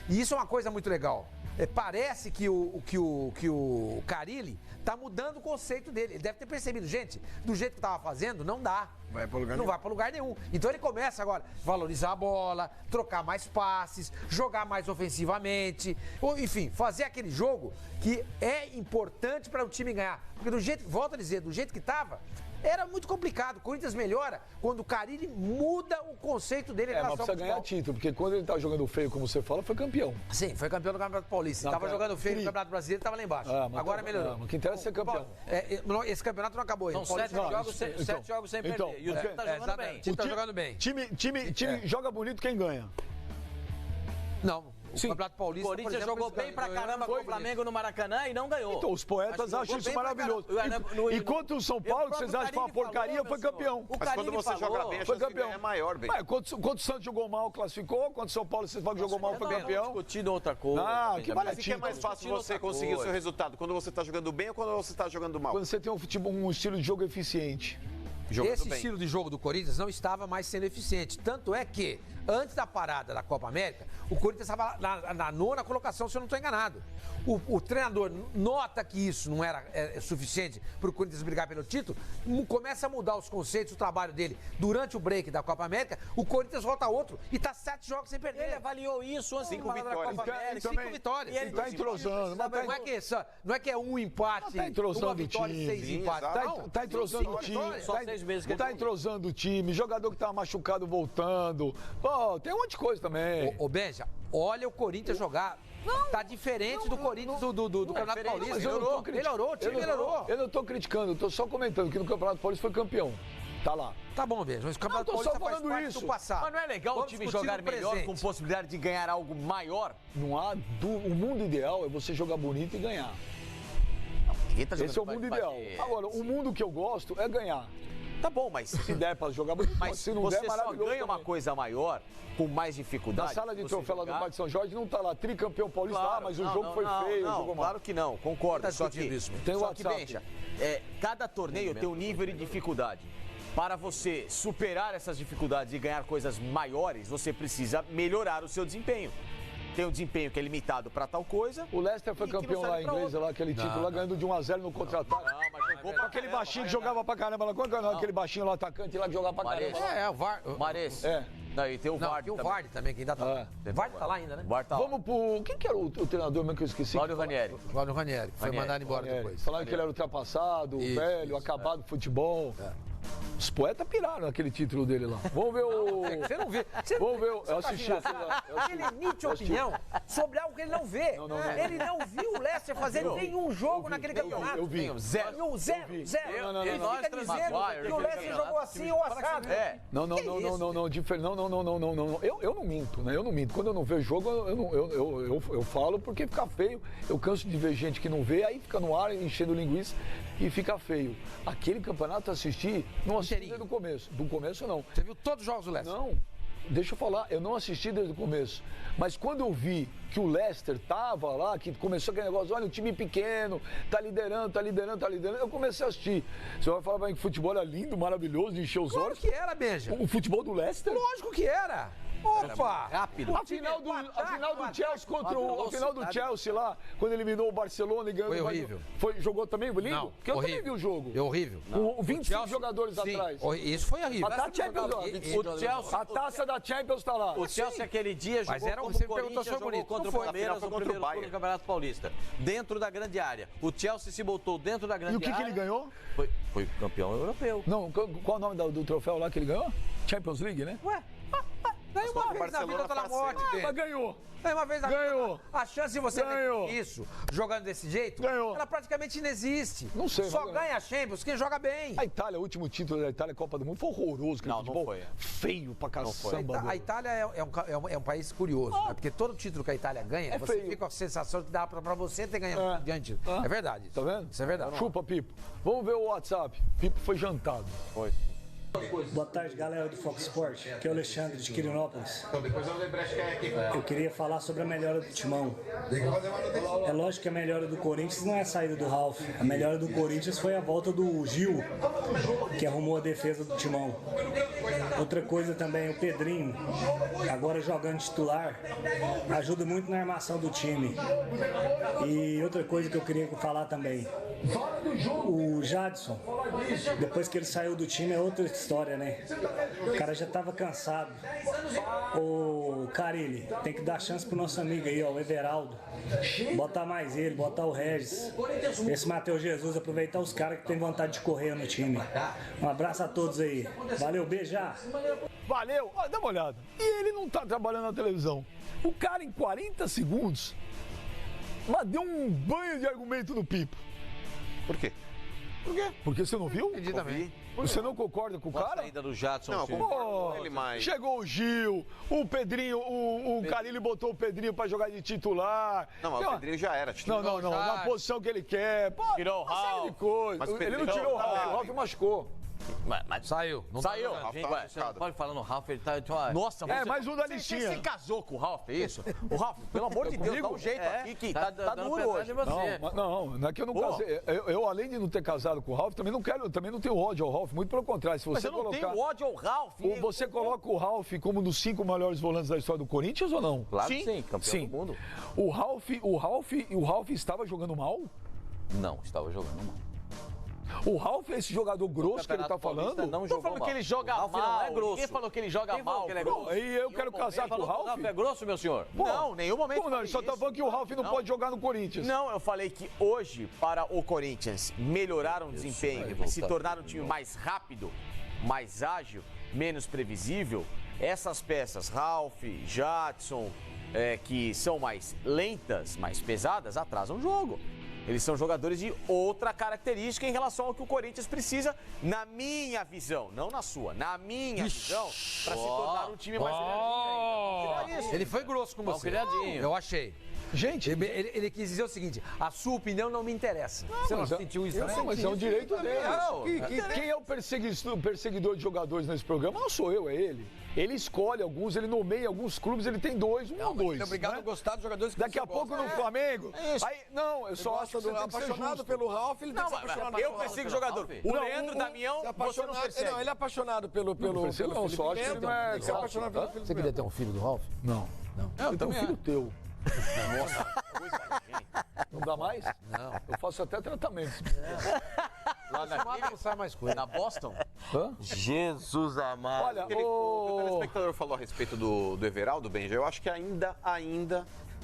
E isso é uma coisa muito legal. Parece que o Carille tá mudando o conceito dele. Ele deve ter percebido, gente, do jeito que tava fazendo, não dá. Vai para lugar nenhum. Então ele começa agora a valorizar a bola, trocar mais passes, jogar mais ofensivamente, enfim, fazer aquele jogo que é importante para o time ganhar. Porque do jeito, volto a dizer, do jeito que tava, era muito complicado. O Corinthians melhora quando o Carille muda o conceito dele em relação ao futebol. Mas precisa ganhar título, porque quando ele tá jogando feio, como você fala, foi campeão. Sim, foi campeão do Campeonato Paulista. Tava jogando feio no Campeonato Brasileiro, tava lá embaixo. Agora melhorou. O que interessa é ser campeão. Esse campeonato não acabou ainda. São 7 jogos sem perder. E o time tá jogando bem. O time tá jogando bem. Time joga bonito, quem ganha? Não. O Campeonato Paulista, o Corinthians jogou bem pra caramba com o Flamengo no Maracanã e não ganhou. Então, os poetas acham isso maravilhoso. Enquanto o São Paulo, que vocês acham que foi uma porcaria, foi campeão. Mas quando você joga bem, a chance de ganhar é maior, bem. Quando o Santos jogou mal, classificou. Quando o São Paulo, vocês falam que jogou mal, foi campeão. Discutindo outra coisa. Mas o que é mais fácil você conseguir o seu resultado? Quando você tá jogando bem ou quando você tá jogando mal? Quando você tem um estilo de jogo eficiente. Esse estilo de jogo do Corinthians não estava mais sendo eficiente. Tanto é que, antes da parada da Copa América, o Corinthians estava na 9ª colocação, se eu não estou enganado. O treinador nota que isso não era suficiente para o Corinthians brigar pelo título, começa a mudar os conceitos, o trabalho dele. Durante o break da Copa América, o Corinthians volta a outro e está 7 jogos sem perder. Ele avaliou isso antes 5 vitórias. 5 vitórias. Ele está entrosando. Não é que é um empate, tá entrosando uma vitória e 6 empates. Está entrosando o time. Só 6 meses que ele tá entrosando o time. Jogador que estava machucado voltando. Pô, tem um monte de coisa também. Ô Benja, olha o Corinthians jogar. Tá diferente do Corinthians do Campeonato Paulista. Melhorou, o time melhorou. Eu não tô criticando, eu tô só comentando que no Campeonato Paulista foi campeão. Tá lá. Tá bom, Benja, mas o Campeonato Paulista faz parte do passado. Mas não é legal o time jogar melhor com possibilidade de ganhar algo maior? Não há. O mundo ideal é você jogar bonito e ganhar. Esse é o mundo ideal. Agora, o mundo que eu gosto é ganhar. Tá bom, mas se der pra jogar bonito, mas se não você der, só ganha uma coisa maior com mais dificuldade. Na sala de troféu lá do Parque São Jorge não tá lá tricampeão paulista, mas o jogo foi feio. Não, claro que não, concordo. Só que tem o WhatsApp. Veja, cada torneio tem um nível de dificuldade. Para você superar essas dificuldades e ganhar coisas maiores, você precisa melhorar o seu desempenho. Tem um desempenho que é limitado para tal coisa. O Leicester foi campeão lá inglês, lá, aquele título lá, ganhando de 1-0 no contra-ataque. Não, mas jogou pra aquele baixinho que jogava pra caramba lá. Qual que é aquele baixinho lá, atacante lá, que jogava pra caramba? O VAR. Mares. Não, e tem o Vardy também. O Vardy também, que ainda tá lá. O Vardy tá lá ainda, né? Vardy tá lá. Vamos pro... Quem que era o treinador mesmo que eu esqueci? Cláudio Ranieri. Cláudio Ranieri, que foi mandado embora depois. Falaram que ele era ultrapassado, velho, acabado do futebol. Os poetas piraram naquele título dele lá. Vamos ver o... Você não vê. Vamos ver eu assisti. Ele emite opinião sobre algo que ele não vê. Ele não viu o Leicester fazer nenhum jogo naquele campeonato. Eu vi. Zero. Ele fica dizendo que o Leicester jogou assim ou assado. Não. Eu não minto, né? Eu não minto. Quando eu não vejo jogo, eu falo porque fica feio. Eu canso de ver gente que não vê, aí fica no ar enchendo linguiça e fica feio. Aquele campeonato assisti, não assisti desde o começo. Do começo, não. Você viu todos os jogos do Leicester? Não. Deixa eu falar, eu não assisti desde o começo. Mas quando eu vi que o Leicester tava lá, que começou aquele negócio, olha, o time pequeno, tá liderando, eu comecei a assistir. Você vai falar pra mim que futebol era lindo, maravilhoso, de encher os olhos. Claro que era, Benja. O futebol do Leicester? Lógico que era. Opa! Rápido. A final do Chelsea contra o final do Chelsea lá, quando eliminou o Barcelona e ganhou. Foi horrível. Jogou também lindo? Não, porque eu também vi o jogo. É horrível. Com 25 jogadores atrás. Isso foi horrível. A taça da Champions tá lá. O Chelsea aquele dia jogou você perguntou sobre bonito. contra o Palmeiras no primeiro turno do Campeonato Paulista. Dentro da grande área. O Chelsea se botou dentro da grande área. E o que ele ganhou? Foi campeão europeu. Não, qual o nome do troféu lá que ele ganhou? Champions League, né? Ué? Nenhuma vez na vida tá na morte dele. Mas ganhou. Nenhuma vez na Ganhou. vida. A chance de você Ganhou. ver isso, jogando desse jeito, Ganhou. ela praticamente inexiste. Não sei, Só mas- ganha a Champions quem joga bem. A Itália, o último título da Itália, Copa do Mundo, foi horroroso. Não, não futebol foi. Feio pra caçamba. A Itália é um país curioso, né? Porque todo título que a Itália ganha, você feio. fica com a sensação de que dá pra você ter ganhado diante. É verdade. Tá vendo? Isso é verdade. Chupa, Pipo. Vamos ver o WhatsApp. Pipo foi jantado. Boa tarde, galera do Fox Sport. Aqui é o Alexandre de Quirinópolis. Eu queria falar sobre a melhora do Timão. É lógico que a melhora do Corinthians não é a saída do Ralf. A melhora do Corinthians foi a volta do Gil, que arrumou a defesa do Timão. Outra coisa também, o Pedrinho, agora jogando titular, ajuda muito na armação do time. E outra coisa que eu queria falar também, o Jadson, depois que ele saiu do time é outra história, né? O cara já tava cansado. O Carilli, tem que dar chance pro nosso amigo aí, ó, o Everaldo. Botar mais ele, botar o Regis. Esse Matheus Jesus, aproveitar os caras que tem vontade de correr no time. Um abraço a todos aí. Valeu, beijar. Valeu. Ó, dá uma olhada. E ele não tá trabalhando na televisão. O cara, em 40 segundos, mas deu um banho de argumento no Pipo. Por quê? Por quê? Porque você não viu? Entendi também. Você não concorda com o A cara? saída do Jadson. Não, sim. concordo com ele, mas... Chegou o Gil, o Pedrinho, o Carilli botou o Pedrinho pra jogar de titular. Não, mas o Pedrinho já era titular. Não, na posição que ele quer. Pô, Tirou o uma série de Ralf. coisas. Mas o Ele não Pedrinho tirou o tá Ralf, bem. o Ralf machucou. Mas Saiu. Não Saiu. Rafa gente, tá você não machucado. pode falar no Ralf, ele tá... Nossa, É, mais um da listinha. Você casou com o Ralf, é isso? O Ralf, pelo amor de Deus, dá um jeito aqui que tá dando duro pedrada hoje. em você. Não é que eu não casei. Eu, além de não ter casado com o Ralf, também não tenho ódio ao Ralf. Muito pelo contrário. Se Mas você eu não colocar. tenho ódio ao Ralf. Você coloca o Ralf como um dos 5 melhores volantes da história do Corinthians ou não? Claro que sim, campeão Sim. do mundo. O Ralf estava jogando mal? Não, estava jogando mal. O Ralf é esse jogador grosso que ele tá Campeonato Paulista falando? Não Tô jogou falando mal. que ele joga Ralf mal. não é grosso. Quem falou que ele joga Quem falou mal? que ele é Bro? grosso? E eu quero casar com o O Ralf? Ralf é grosso, meu senhor? Não, nenhum momento. Pô, não, ele só tá falei falando que o Ralf não pode jogar no Corinthians. Não, eu falei que hoje, para o Corinthians melhorar o desempenho e se tornar um time mais rápido, mais ágil, menos previsível, essas peças, Ralf, Jadson, que são mais lentas, mais pesadas, atrasam o jogo. Eles são jogadores de outra característica em relação ao que o Corinthians precisa, na minha visão, não na sua, na minha visão, para se tornar um time mais grande. Ele foi grosso com Mal você. criadinho. Eu achei. Gente, Ele quis dizer o seguinte: a sua opinião não me interessa. Você não sentiu isso também? Não, mas é um direito dele. Não, Quem é o perseguidor de jogadores nesse programa? Não sou eu, é ele. Ele escolhe alguns, ele nomeia alguns clubes, ele tem dois, ou dois. Ele é obrigado né? a gostar dos jogadores que Daqui você a pouco gosta. no Flamengo. Aí, não, eu só acho que você tem que ser apaixonado justo. pelo Ralf, ele tem Não, que ser apaixonado eu pelo Ralf. persigo jogador. O Não, Leandro um- Damião, Você é você não apaixonado, persegue. não, ele é apaixonado pelo percebo, não, só acho que ele não é- Tem que ser apaixonado pelo Felipe Você queria ter um filho do Ralf? Não. Eu tenho um filho teu. Não dá mais? Não. Eu faço até tratamento. Lá Não sai mais coisa. na Boston. Jesus amado. Olha, O que o telespectador falou a respeito do Everaldo, Benja, eu acho que ainda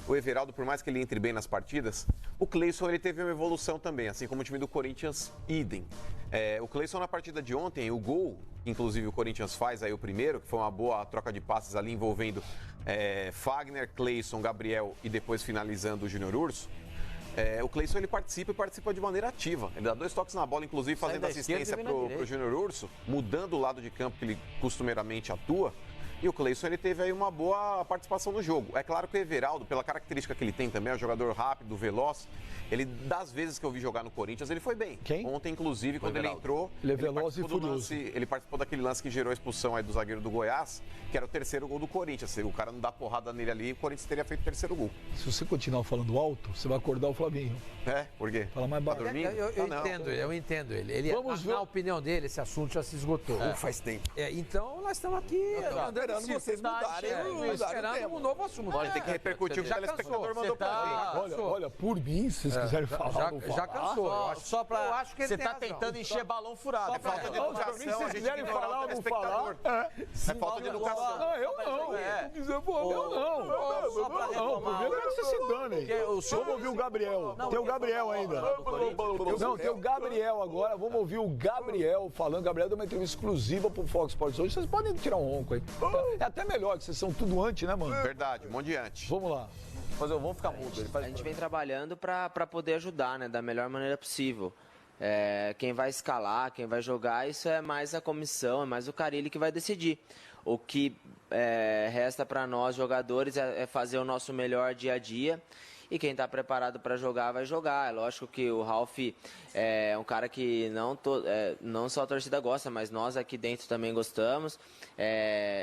o Everaldo, por mais que ele entre bem nas partidas, o Cleison ele teve uma evolução também, assim como o time do Corinthians, idem. O Cleison na partida de ontem, o gol, que inclusive o Corinthians faz aí o primeiro, que foi uma boa troca de passes ali envolvendo Fagner, Cleison, Gabriel e depois finalizando o Júnior Urso. O Cleison ele participa de maneira ativa. Ele dá 2 toques na bola, inclusive fazendo da esquerda assistência e vem na pro direita. Júnior Urso, mudando o lado de campo que ele costumeiramente atua. E o Cleison ele teve aí uma boa participação no jogo. É claro que o Everaldo, pela característica que ele tem também, é um jogador rápido, veloz. Ele, das vezes que eu vi jogar no Corinthians, ele foi bem. Quem? Ontem, inclusive, quando ele entrou, Ele é veloz e participou do furioso. ele participou daquele lance que gerou a expulsão aí do zagueiro do Goiás, que era o 3º gol do Corinthians. Se o cara não dá porrada nele ali, o Corinthians teria feito o 3º gol. Se você continuar falando alto, você vai acordar o Flavinho. Por quê? Fala mais baixo. dormindo? Eu Não. entendo ele. Vamos ver. Na opinião dele, esse assunto já se esgotou. Faz tempo. Então nós estamos aqui esperando vocês mudarem esperando o tema. um novo assunto. Pode ter que repercutir o que o Já telespectador cansou. mandou pra gente. Olha, por mim, se vocês quiserem falar, não Já falar. cansou. Eu acho, Só pra... eu acho que ele Você tem tá razão. tentando encher balão furado. É falta de Não, pra mim, se educação, a vocês gente quiserem ignorar falar o ou não telespectador. falar, É falta de educação. Não, eu não. Se quiser, pô, eu não. Só pra Não, reclamar. por mim eu quero que vocês se danem. Vamos ouvir o Gabriel. Tem o Gabriel ainda. Não, tem o Gabriel agora. Vamos ouvir o Gabriel falando. O Gabriel deu uma entrevista exclusiva pro Fox Sports hoje. Vocês podem tirar um ronco aí. É até melhor, que vocês são tudo anti, né, mano? Verdade, um monte de anti. Vamos lá. Mas eu vou ficar mudo. A gente vem trabalhando para poder ajudar, né, da melhor maneira possível. Quem vai escalar, quem vai jogar, isso é mais a comissão, é mais o Carille que vai decidir. O que resta para nós, jogadores, é fazer o nosso melhor dia a dia. E quem está preparado para jogar, vai jogar. É lógico que o Ralf é um cara que não só a torcida gosta, mas nós aqui dentro também gostamos.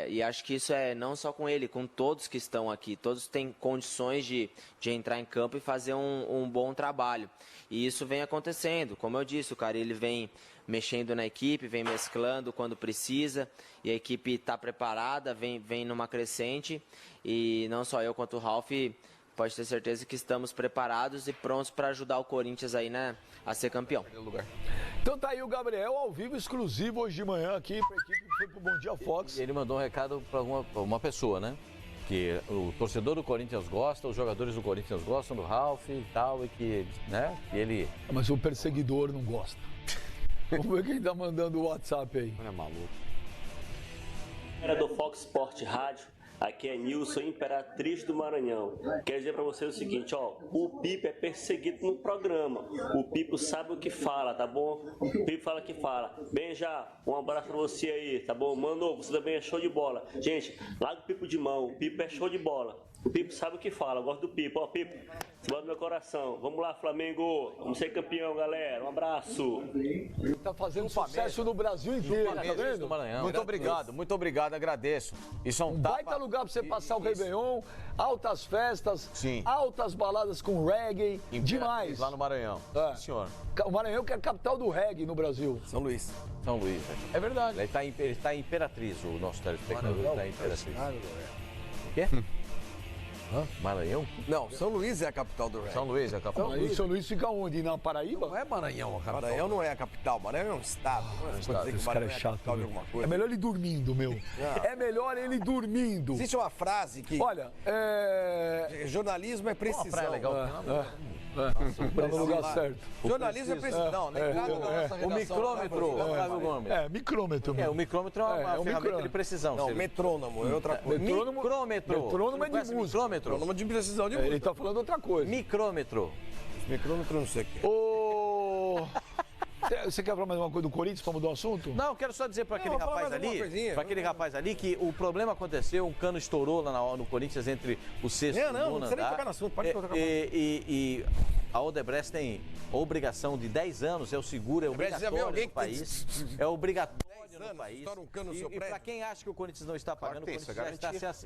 E acho que isso é não só com ele, com todos que estão aqui. Todos têm condições de entrar em campo e fazer um bom trabalho. E isso vem acontecendo. Como eu disse, o Carille vem mexendo na equipe, vem mesclando quando precisa. E a equipe está preparada, vem numa crescente. E não só eu quanto o Ralf... Pode ter certeza que estamos preparados e prontos para ajudar o Corinthians aí, né, a ser campeão. Então tá aí o Gabriel ao vivo, exclusivo hoje de manhã aqui para a equipe que foi pro Bom Dia Fox. E ele mandou um recado para uma pessoa, né? Que o torcedor do Corinthians gosta, os jogadores do Corinthians gostam do Ralf e tal, e que, né, que ele... Mas o perseguidor não gosta. Vamos ver quem tá mandando o WhatsApp aí. É maluco. Era do Fox Sport Rádio. Aqui é Nilson, Imperatriz do Maranhão. Quero dizer pra vocês o seguinte, ó, o Pipo é perseguido no programa. O Pipo sabe o que fala, tá bom? O Pipo fala que fala. Benja, um abraço pra você aí, tá bom? Mano, você também é show de bola. Gente, larga o Pipo de mão, o Pipo é show de bola. O Pipo sabe o que fala, eu gosto do Pipo. Ó, Pipo, você bota no meu coração. Vamos lá, Flamengo. Vamos ser campeão, galera. Um abraço. Ele tá fazendo sucesso no Brasil inteiro, tá vendo? Muito obrigado, agradeço. Isso é um baita lugar pra você passar o Réveillon, altas festas, sim, altas baladas com reggae, demais. Lá no Maranhão, senhor. O Maranhão que é a capital do reggae no Brasil. São Luís. É verdade. Ele tá em Imperatriz, o nosso telespectador está em Imperatriz. O quê? Maranhão? Não, São Luís é a capital do reggae. São Luís é a capital. E São Luís fica onde? Na Paraíba? Não é Maranhão a capital. Maranhão não é a capital, Maranhão é um estado. Esse cara é chato. É melhor ele dormindo, meu. É melhor ele dormindo. Existe uma frase que... Olha, jornalismo é precisão. Praia legal. Tá no lugar certo. Jornalismo é precisão. O micrômetro, Flávio Gomes. Micrômetro. O micrômetro é uma ferramenta de precisão. Não, metrônomo é outra coisa. Micrômetro. Metrônomo é de música. Metrônomo de precisão de música. Ele tá falando outra coisa. Micrômetro. Micrômetro não sei o que. Você quer falar mais uma coisa do Corinthians para mudar o assunto? Não, quero só dizer para aquele rapaz ali que o problema aconteceu, um cano estourou lá no Corinthians entre o sexto e o nono andar. Não nem tocar no assunto, pode tocar. E a Odebrecht tem obrigação de 10 anos, é o seguro, é obrigatório no país. É obrigatório no país. E para quem acha que o Corinthians não está pagando, o Corinthians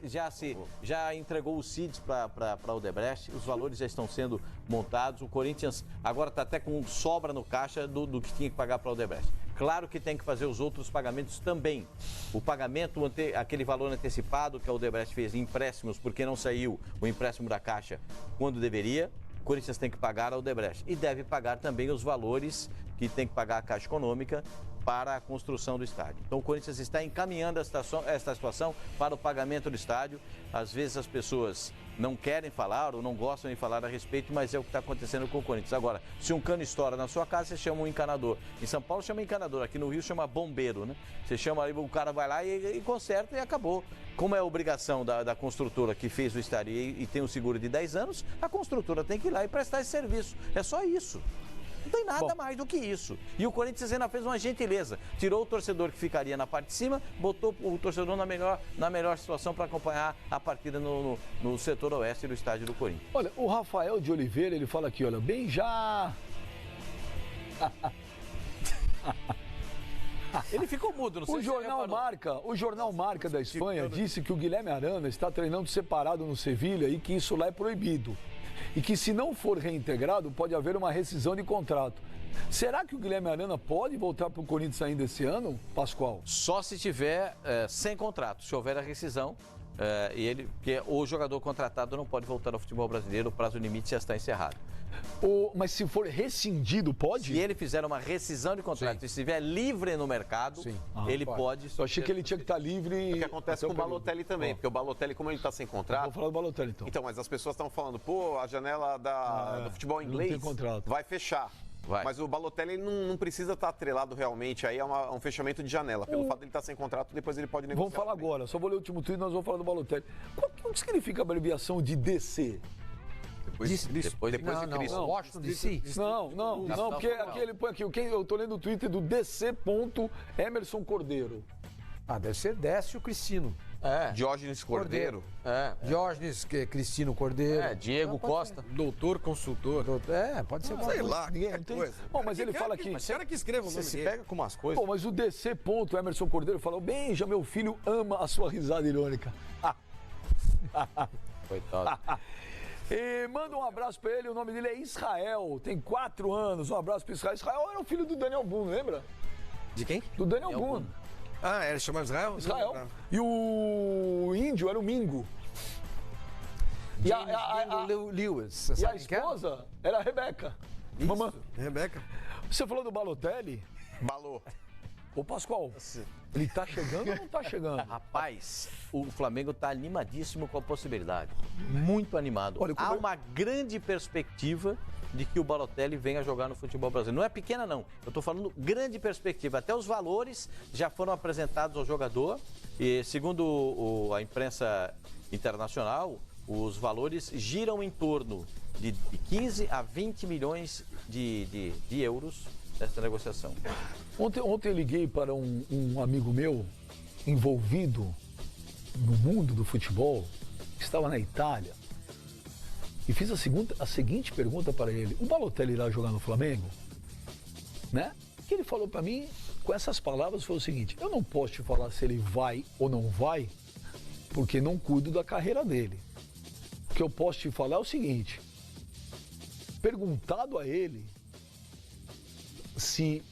já entregou os CIDs para a Odebrecht, os valores já estão sendo montados, o Corinthians agora está até com sobra no caixa do que tinha que pagar para a Odebrecht. Claro que tem que fazer os outros pagamentos também. O pagamento, aquele valor antecipado que a Odebrecht fez em empréstimos, porque não saiu o empréstimo da Caixa quando deveria, o Corinthians tem que pagar a Odebrecht. E deve pagar também os valores que tem que pagar a Caixa Econômica para a construção do estádio. Então o Corinthians está encaminhando esta situação para o pagamento do estádio. Às vezes as pessoas não querem falar ou não gostam de falar a respeito, mas é o que está acontecendo com o Corinthians. Agora, se um cano estoura na sua casa, você chama um encanador. Em São Paulo chama encanador, aqui no Rio chama bombeiro, né? Você chama ali, o cara vai lá e conserta e acabou. Como é a obrigação da construtora que fez o estádio e tem um seguro de 10 anos, a construtora tem que ir lá e prestar esse serviço. É só isso. Não tem nada mais do que isso. E o Corinthians ainda fez uma gentileza. Tirou o torcedor que ficaria na parte de cima, botou o torcedor na melhor situação para acompanhar a partida no setor oeste do estádio do Corinthians. Olha, o Rafael de Oliveira, ele fala aqui, olha, bem já... Ele ficou mudo, não sei o jornal Marca da Espanha disse que o Guilherme Arana está treinando separado no Sevilha e que isso lá é proibido. E que se não for reintegrado, pode haver uma rescisão de contrato. Será que o Guilherme Arana pode voltar para o Corinthians ainda esse ano, Pascoal? Só se tiver sem contrato, se houver a rescisão. Porque o jogador contratado não pode voltar ao futebol brasileiro, o prazo limite já está encerrado. Mas se for rescindido, pode? Se ele fizer uma rescisão de contrato e estiver livre no mercado, ele pode. Eu achei que ele tinha que estar livre. O que acontece com o Balotelli também, porque o Balotelli, como ele está sem contrato. Vou falar do Balotelli então. Então, mas as pessoas estão falando, a janela do futebol inglês vai fechar. Mas o Balotelli ele não precisa estar atrelado realmente aí a um fechamento de janela. Pelo fato de ele estar sem contrato, depois ele pode negociar. Vamos falar agora, só vou ler o último tweet e nós vamos falar do Balotelli. O que significa a abreviação de DC? Depois de Cristo. Não, Washington DC? Não, porque aqui ele põe aqui, eu tô lendo o Twitter do DC. Emerson Cordeiro. Deve ser Décio Cristino. Diógenes Cordeiro. Diógenes Cristino Cordeiro. Diego Costa. Doutor, consultor. Pode ser. Sei lá, ninguém tem coisa. Bom, mas ele fala aqui... Mas será que escreva o nome Você se dele? pega com umas coisas. Pô, mas o DC. Emerson Cordeiro falou, Benja, meu filho ama a sua risada irônica. Coitado. E manda um abraço pra ele, o nome dele é Israel, tem 4 anos, um abraço pra Israel. Israel era o filho do Daniel Boone, lembra? De quem? Do Daniel Boone. Ele chamava Israel? Israel. E o índio era o Mingo. Lewis. E a esposa era a Rebeca. Mamãe. Rebeca. Você falou do Balotelli? Balou. Ô, Pascoal, ele tá chegando ou não tá chegando? Rapaz, o Flamengo tá animadíssimo com a possibilidade. Muito animado. Olha, há uma grande perspectiva de que o Balotelli venha jogar no futebol brasileiro. Não é pequena, não. Eu tô falando grande perspectiva. Até os valores já foram apresentados ao jogador. E segundo a imprensa internacional, os valores giram em torno de 15 a 20 milhões de euros dessa negociação. Ontem eu liguei para um amigo meu envolvido no mundo do futebol, que estava na Itália, e fiz a seguinte pergunta para ele: o Balotelli irá jogar no Flamengo? Né? Que ele falou para mim, com essas palavras, foi o seguinte: eu não posso te falar se ele vai ou não vai, porque não cuido da carreira dele. O que eu posso te falar é o seguinte: perguntado a ele se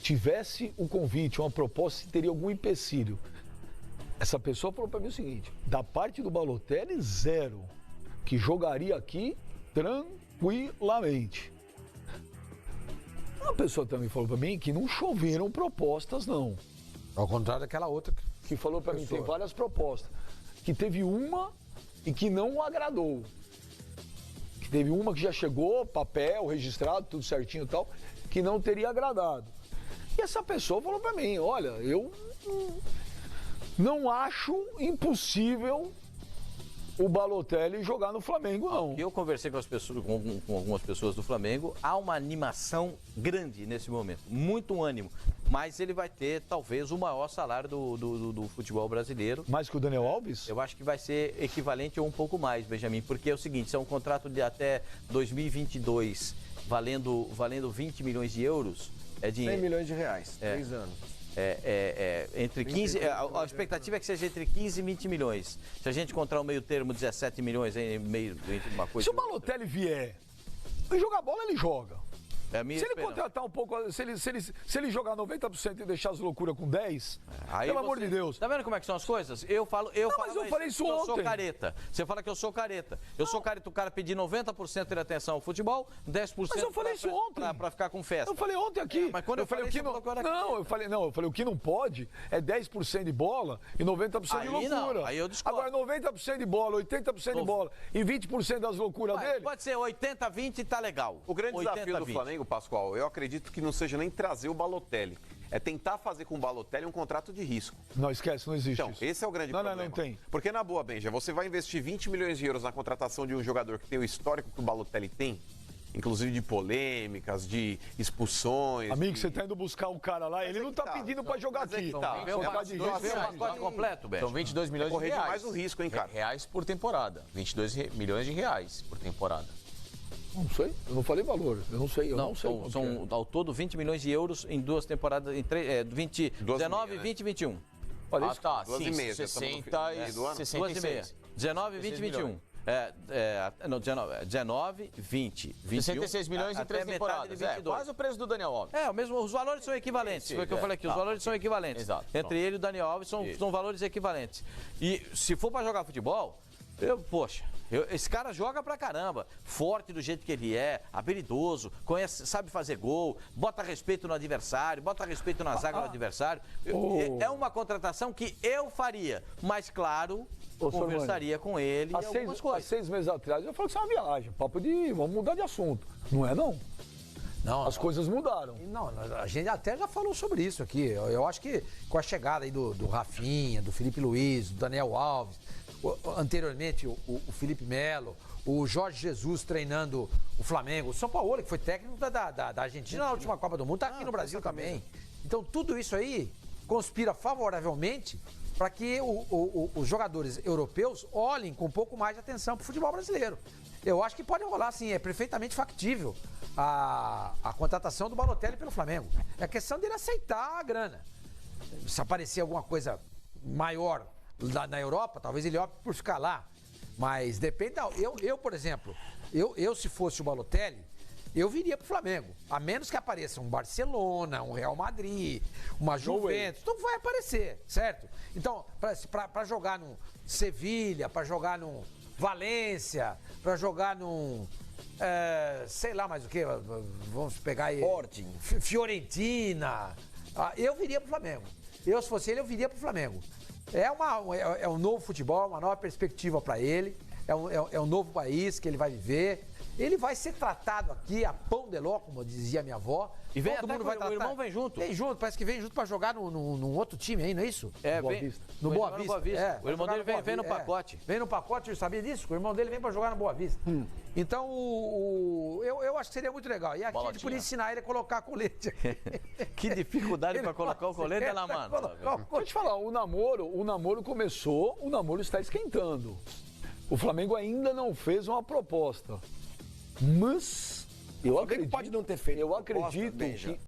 tivesse um convite, uma proposta, se teria algum empecilho. Essa pessoa falou para mim o seguinte: da parte do Balotelli, 0, que jogaria aqui tranquilamente. Uma pessoa também falou para mim que não choveram propostas, não. Ao contrário daquela outra que falou para mim, tem várias propostas, que teve uma e que não agradou. Que teve uma que já chegou, papel, registrado, tudo certinho e tal, que não teria agradado. E essa pessoa falou para mim: olha, eu não acho impossível o Balotelli jogar no Flamengo, não. Eu conversei com algumas pessoas do Flamengo, há uma animação grande nesse momento, muito ânimo, mas ele vai ter talvez o maior salário do futebol brasileiro. Mais que o Daniel Alves? Eu acho que vai ser equivalente ou um pouco mais, Benjamin, porque é o seguinte, é um contrato de até 2022, valendo 20 milhões de euros. É dinheiro. 100 milhões de reais, 3 anos. Entre 15, a expectativa é que seja entre 15 e 20 milhões. Se a gente encontrar um meio termo, 17 milhões em meio entre uma coisa. Se o Balotelli vier e jogar bola, ele joga. É a minha se ele contratar um pouco, se ele jogar 90% e deixar as loucuras com 10, pelo amor de Deus. Tá vendo como é que são as coisas? Mas eu falei isso ontem. Eu sou careta. Você fala que eu sou careta. Eu sou careta, o cara pedir 90% de atenção ao futebol, 10% mas eu falei isso ontem. Pra ficar com festa. Eu falei ontem aqui. Mas quando eu falei o que não... eu falei o que não pode é 10% de bola e 90% de loucura. Não, aí eu discordo. Agora 90% de bola, 80% de bola e 20% das loucuras dele. Pode ser 80-20 e tá legal. O grande desafio do Flamengo, Pascoal, eu acredito que não seja nem trazer o Balotelli. É tentar fazer com o Balotelli um contrato de risco. Não, esquece, não existe então, isso. Esse é o grande problema. Não tem. Porque na boa, Benja, você vai investir 20 milhões de euros na contratação de um jogador que tem o histórico que o Balotelli tem, inclusive de polêmicas, de expulsões. Amigo, você tá indo buscar um cara lá, ele não tá pedindo pra jogar aqui. Vê o pacote completo, Benja. São 22 milhões de reais. mais o risco, hein, cara? Reais por temporada. 22 milhões de reais por temporada. Não sei, eu não falei valor, eu não sei. São ao todo 20 milhões de euros em 2 temporadas, 19, 20 e 21. Olha, tá, 12 sim, meses, 60 e 66. 19, 20 e 21. 19, 20, 21. 66 milhões em 3 temporadas. Quase o preço do Daniel Alves. Os valores são equivalentes. Foi o que eu falei aqui, os valores são equivalentes. Exato. Entre ele e o Daniel Alves são valores equivalentes. E se for para jogar futebol, esse cara joga pra caramba, forte do jeito que ele é, habilidoso, sabe fazer gol, bota respeito no adversário, bota respeito na zaga do adversário. É uma contratação que eu faria, mas claro, conversaria com ele algumas coisas. Há 6 meses atrás eu falei que isso é uma viagem, papo de vamos mudar de assunto. Não é não? Não, as coisas mudaram. Não, a gente até já falou sobre isso aqui. Eu acho que com a chegada aí do Rafinha, do Felipe Luiz, do Daniel Alves, anteriormente o Felipe Melo, o Jorge Jesus treinando o Flamengo, o São Paulo, que foi técnico da Argentina na última Copa do Mundo, tá aqui no Brasil também. Então tudo isso aí conspira favoravelmente para que os jogadores europeus olhem com um pouco mais de atenção para o futebol brasileiro. Eu acho que pode rolar, sim, é perfeitamente factível a contratação do Balotelli pelo Flamengo. É questão dele aceitar a grana. Se aparecer alguma coisa maior lá na Europa, talvez ele opte por ficar lá. Mas depende. Eu, por exemplo, se fosse o Balotelli, eu viria pro Flamengo. A menos que apareça um Barcelona, um Real Madrid, uma Juventus. Não vai aparecer, certo? Então, para jogar no Sevilha, para jogar no Valência, para jogar num... sei lá mais o que, vamos pegar aí... Sporting. Fiorentina. Eu viria pro Flamengo. Se fosse ele, eu viria pro Flamengo. É um novo futebol, uma nova perspectiva para ele. É um novo país que ele vai viver. Ele vai ser tratado aqui a pão de ló, como dizia minha avó. E vem até o irmão vem junto. Vem junto, parece que vem junto pra jogar num outro time aí, não é isso? No Boa Vista. O irmão dele vem no pacote. Vem no pacote, eu sabia disso? O irmão dele vem pra jogar no Boa Vista. Então, eu acho que seria muito legal. E aqui a gente podia ensinar ele a colocar colete. Que dificuldade pra colocar o colete, né, mano? Deixa eu te falar, o namoro começou, o namoro está esquentando. O Flamengo ainda não fez uma proposta. Mas eu acredito, pode não ter feito. Eu acredito que